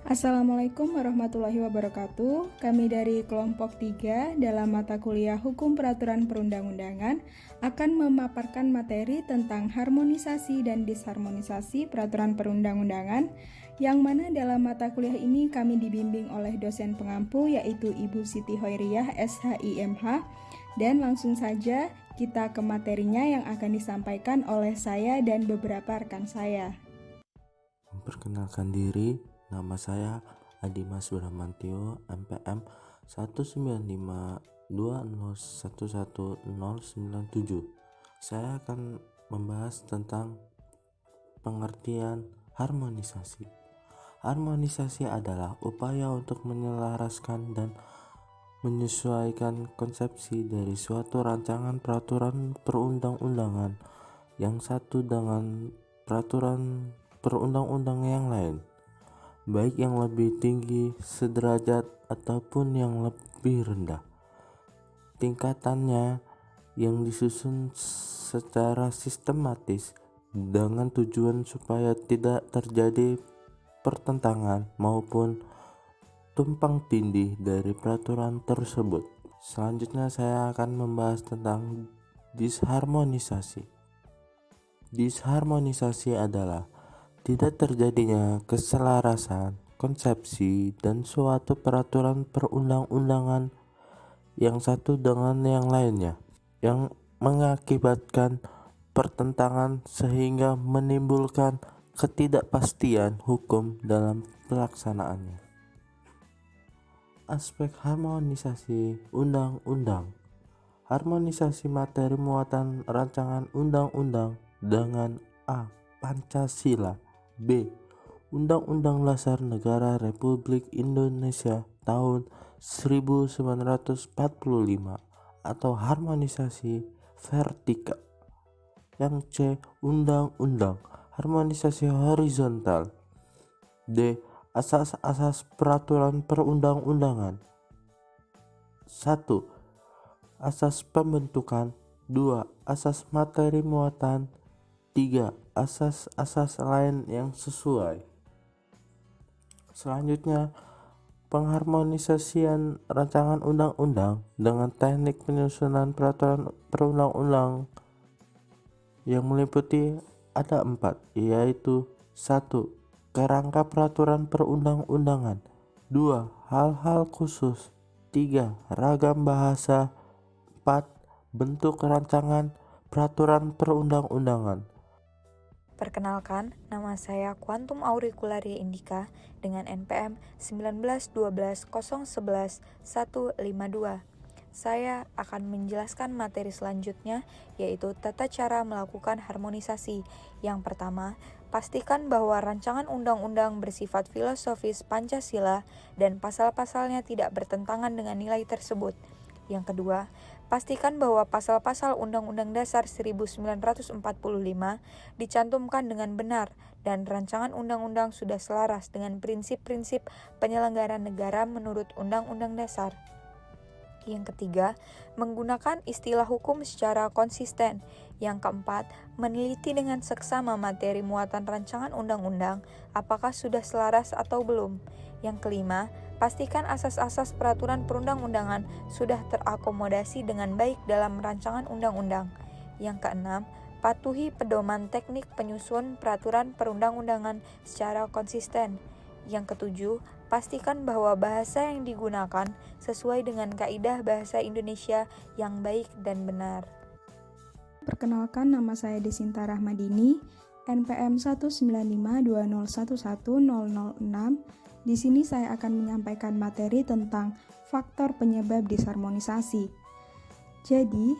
Assalamualaikum warahmatullahi wabarakatuh. Kami dari kelompok 3 dalam mata kuliah Hukum Peraturan Perundang-undangan akan memaparkan materi tentang harmonisasi dan disharmonisasi peraturan perundang-undangan, yang mana dalam mata kuliah ini kami dibimbing oleh dosen pengampu yaitu Ibu Siti Hoiriyah SHIMH. Dan langsung saja kita ke materinya yang akan disampaikan oleh saya dan beberapa rekan saya. Memperkenalkan diri, nama saya Adimas Bramantio, MPM 19520111097. Saya akan membahas tentang pengertian harmonisasi. Harmonisasi adalah upaya untuk menyelaraskan dan menyesuaikan konsepsi dari suatu rancangan peraturan perundang-undangan yang satu dengan peraturan perundang-undang yang lain, baik yang lebih tinggi sederajat ataupun yang lebih rendah tingkatannya, yang disusun secara sistematis dengan tujuan supaya tidak terjadi pertentangan maupun tumpang tindih dari peraturan tersebut. Selanjutnya saya akan membahas tentang disharmonisasi. Disharmonisasi adalah tidak terjadinya keselarasan konsepsi dan suatu peraturan perundang-undangan yang satu dengan yang lainnya, yang mengakibatkan pertentangan sehingga menimbulkan ketidakpastian hukum dalam pelaksanaannya. Aspek harmonisasi undang-undang. Harmonisasi materi muatan rancangan undang-undang dengan A. Pancasila, B. Undang-Undang Dasar Negara Republik Indonesia tahun 1945 atau harmonisasi vertikal. Yang C. Undang-undang harmonisasi horizontal. D. Asas-asas peraturan perundang-undangan. 1. Asas pembentukan. 2. Asas materi muatan. 3. Asas-asas lain yang sesuai. Selanjutnya, pengharmonisasian rancangan undang-undang dengan teknik penyusunan peraturan perundang-undang yang meliputi ada 4, yaitu 1. Kerangka peraturan perundang-undangan. 2. Hal-hal khusus. 3. Ragam bahasa. 4. Bentuk rancangan peraturan perundang-undangan. Perkenalkan, nama saya Quantum Auricularia Indica dengan NPM 1912011-152. Saya akan menjelaskan materi selanjutnya, yaitu tata cara melakukan harmonisasi. Yang pertama, pastikan bahwa rancangan undang-undang bersifat filosofis Pancasila dan pasal-pasalnya tidak bertentangan dengan nilai tersebut. Yang kedua, pastikan bahwa pasal-pasal Undang-Undang Dasar 1945 dicantumkan dengan benar dan rancangan undang-undang sudah selaras dengan prinsip-prinsip penyelenggaraan negara menurut Undang-Undang Dasar. Yang ketiga, menggunakan istilah hukum secara konsisten. Yang keempat, meneliti dengan seksama materi muatan rancangan undang-undang, apakah sudah selaras atau belum. Yang kelima, pastikan asas-asas peraturan perundang-undangan sudah terakomodasi dengan baik dalam rancangan undang-undang. Yang keenam, patuhi pedoman teknik penyusun peraturan perundang-undangan secara konsisten. Yang ketujuh, pastikan bahwa bahasa yang digunakan sesuai dengan kaidah bahasa Indonesia yang baik dan benar. Perkenalkan, nama saya Desinta Rahmadini, NPM 19520111006. Di sini saya akan menyampaikan materi tentang faktor penyebab disharmonisasi. Jadi,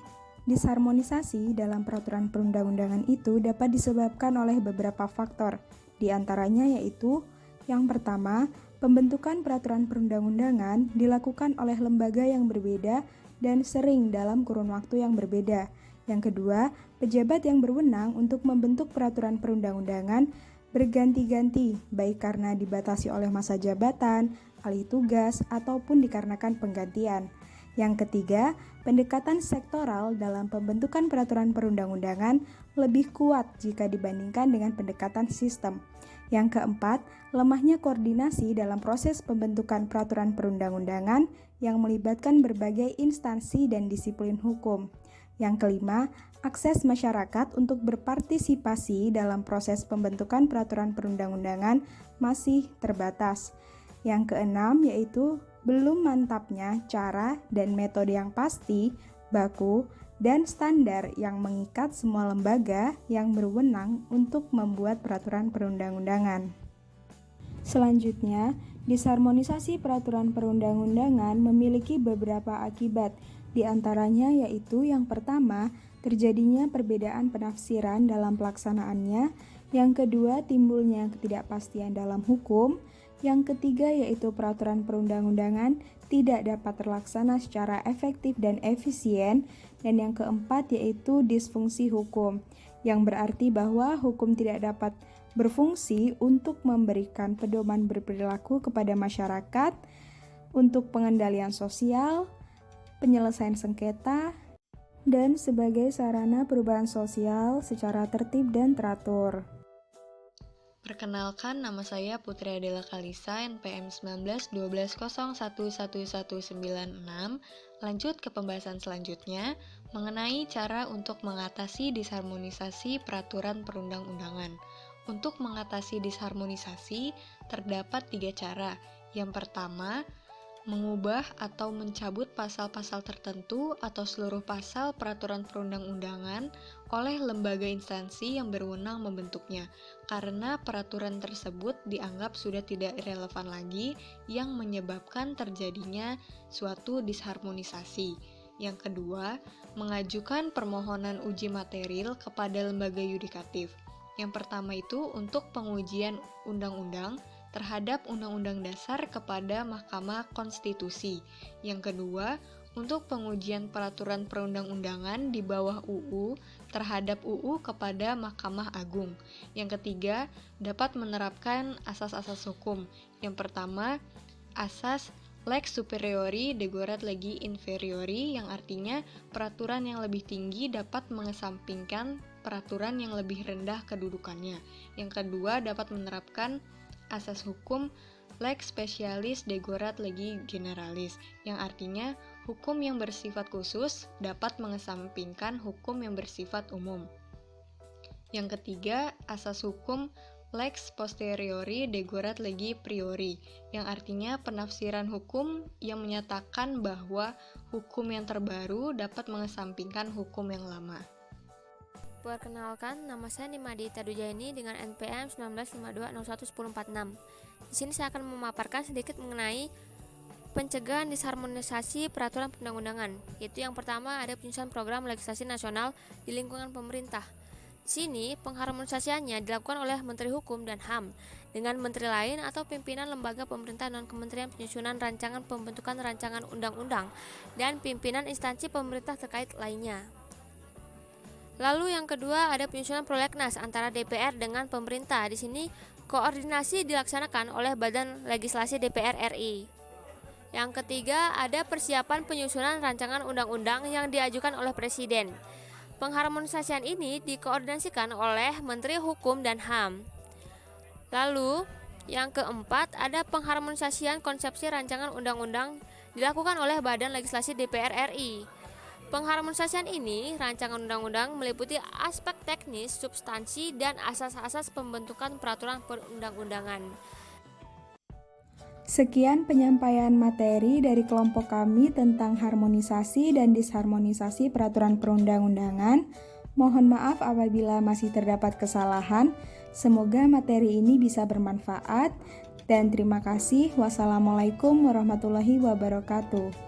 disharmonisasi dalam peraturan perundang-undangan itu dapat disebabkan oleh beberapa faktor. Di antaranya yaitu, yang pertama, pembentukan peraturan perundang-undangan dilakukan oleh lembaga yang berbeda dan sering dalam kurun waktu yang berbeda. Yang kedua, pejabat yang berwenang untuk membentuk peraturan perundang-undangan berganti-ganti, baik karena dibatasi oleh masa jabatan, alih tugas, ataupun dikarenakan penggantian. Yang ketiga, pendekatan sektoral dalam pembentukan peraturan perundang-undangan lebih kuat jika dibandingkan dengan pendekatan sistem. Yang keempat, lemahnya koordinasi dalam proses pembentukan peraturan perundang-undangan yang melibatkan berbagai instansi dan disiplin hukum. Yang kelima, akses masyarakat untuk berpartisipasi dalam proses pembentukan peraturan perundang-undangan masih terbatas. Yang keenam yaitu belum mantapnya cara dan metode yang pasti, baku, dan standar yang mengikat semua lembaga yang berwenang untuk membuat peraturan perundang-undangan. Selanjutnya, disharmonisasi peraturan perundang-undangan memiliki beberapa akibat, di antaranya yaitu yang pertama, terjadinya perbedaan penafsiran dalam pelaksanaannya, yang kedua, timbulnya ketidakpastian dalam hukum, yang ketiga yaitu peraturan perundang-undangan tidak dapat terlaksana secara efektif dan efisien, dan yang keempat yaitu disfungsi hukum, yang berarti bahwa hukum tidak dapat berfungsi untuk memberikan pedoman berperilaku kepada masyarakat untuk pengendalian sosial, penyelesaian sengketa, dan sebagai sarana perubahan sosial secara tertib dan teratur. Perkenalkan, nama saya Putri Adela Kalisa, NPM 1912111196. Lanjut ke pembahasan selanjutnya mengenai cara untuk mengatasi disharmonisasi peraturan perundang-undangan. Untuk mengatasi disharmonisasi, terdapat 3 cara. Yang pertama, mengubah atau mencabut pasal-pasal tertentu atau seluruh pasal peraturan perundang-undangan oleh lembaga instansi yang berwenang membentuknya, karena peraturan tersebut dianggap sudah tidak relevan lagi yang menyebabkan terjadinya suatu disharmonisasi. Yang kedua, mengajukan permohonan uji material kepada lembaga yudikatif. Yang pertama itu untuk pengujian undang-undang terhadap Undang-Undang Dasar kepada Mahkamah Konstitusi. Yang kedua, untuk pengujian peraturan perundang-undangan di bawah UU terhadap UU kepada Mahkamah Agung. Yang ketiga, dapat menerapkan asas-asas hukum. Yang pertama, asas lex superiori degorat legi inferiori, yang artinya peraturan yang lebih tinggi dapat mengesampingkan peraturan yang lebih rendah kedudukannya. Yang kedua, dapat menerapkan asas hukum lex specialis degorat legi generalis, yang artinya hukum yang bersifat khusus dapat mengesampingkan hukum yang bersifat umum. Yang ketiga, asas hukum lex posteriori degorat legi priori, yang artinya penafsiran hukum yang menyatakan bahwa hukum yang terbaru dapat mengesampingkan hukum yang lama. Perkenalkan, nama saya Nimadi Tadujaini dengan NPM 1952011046. Di sini saya akan memaparkan sedikit mengenai pencegahan disharmonisasi peraturan perundang-undangan, yaitu yang pertama ada penyusunan program legislasi nasional di lingkungan pemerintah. Di sini pengharmonisasiannya dilakukan oleh Menteri Hukum dan HAM dengan menteri lain atau pimpinan lembaga pemerintah non kementerian penyusunan rancangan pembentukan rancangan undang-undang dan pimpinan instansi pemerintah terkait lainnya. Lalu yang kedua ada penyusunan prolegnas antara DPR dengan pemerintah. Di sini koordinasi dilaksanakan oleh Badan Legislasi DPR RI. Yang ketiga ada persiapan penyusunan rancangan undang-undang yang diajukan oleh Presiden. Pengharmonisasian ini dikoordinasikan oleh Menteri Hukum dan HAM. Lalu yang keempat ada pengharmonisasian konsepsi rancangan undang-undang dilakukan oleh Badan Legislasi DPR RI. Pengharmonisasian ini, rancangan undang-undang meliputi aspek teknis, substansi, dan asas-asas pembentukan peraturan perundang-undangan. Sekian penyampaian materi dari kelompok kami tentang harmonisasi dan disharmonisasi peraturan perundang-undangan. Mohon maaf apabila masih terdapat kesalahan. Semoga materi ini bisa bermanfaat. Dan terima kasih. Wassalamualaikum warahmatullahi wabarakatuh.